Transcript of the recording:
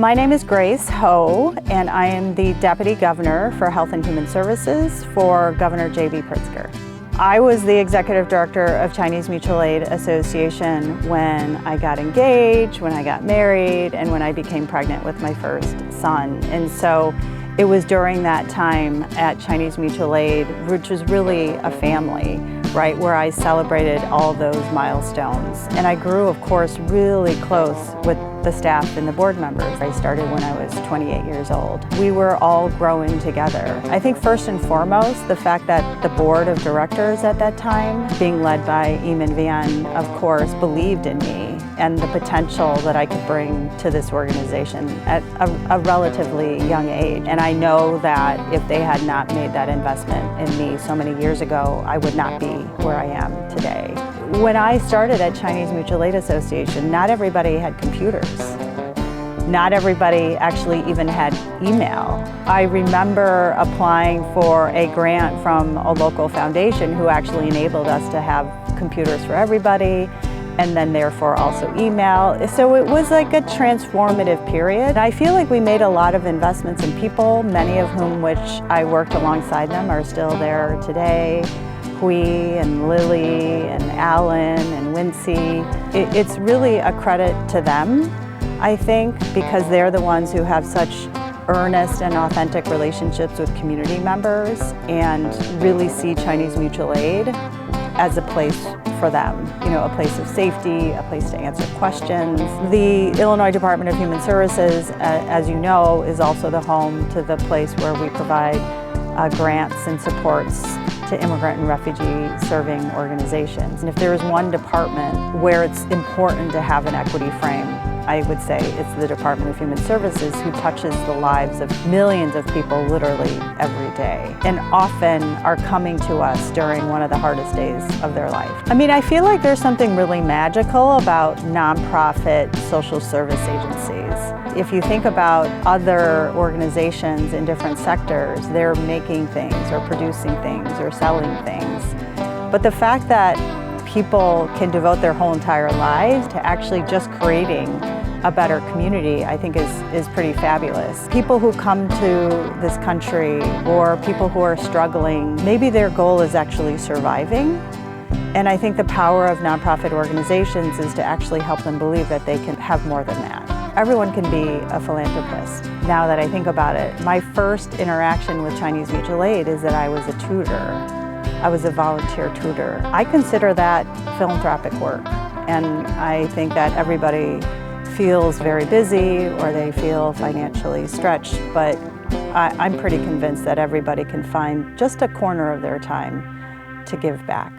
My name is Grace Hou, and I am the Deputy Governor for Health and Human Services for Governor J.B. Pritzker. I was the Executive Director of Chinese Mutual Aid Association when I got engaged, when I got married, and when I became pregnant with my first son. And so it was during that time at Chinese Mutual Aid, which was really a family, right, where I celebrated all those milestones. And I grew, of course, really close with the staff and the board members. I started when I was 28 years old. We were all growing together. I think first and foremost, the fact that the board of directors at that time, being led by Eamon Vian, of course, believed in me and the potential that I could bring to this organization at a relatively young age. And I know that if they had not made that investment in me so many years ago, I would not be where I am today. When I started at Chinese Mutual Aid Association, not everybody had computers. Not everybody actually even had email. I remember applying for a grant from a local foundation who actually enabled us to have computers for everybody, and then therefore also email. So it was like a transformative period. I feel like we made a lot of investments in people, many of whom which I worked alongside them are still there today. Hui and Lily and Alan and Wincy. It's really a credit to them, I think, because they're the ones who have such earnest and authentic relationships with community members and really see Chinese Mutual Aid as a place for them, you know, a place of safety, a place to answer questions. The Illinois Department of Human Services, as you know, is also the home to the place where we provide grants and supports to immigrant and refugee serving organizations. And if there is one department where it's important to have an equity frame, I would say it's the Department of Human Services, who touches the lives of millions of people literally every day, and often are coming to us during one of the hardest days of their life. I mean, I feel like there's something really magical about nonprofit social service agencies. If you think about other organizations in different sectors, they're making things or producing things or selling things. But the fact that people can devote their whole entire lives to actually just creating a better community, I think is pretty fabulous. People who come to this country or people who are struggling, maybe their goal is actually surviving. And I think the power of nonprofit organizations is to actually help them believe that they can have more than that. Everyone can be a philanthropist. Now that I think about it, my first interaction with Chinese Mutual Aid is that I was a tutor. I was a volunteer tutor. I consider that philanthropic work, and I think that everybody feels very busy or they feel financially stretched, but I'm pretty convinced that everybody can find just a corner of their time to give back.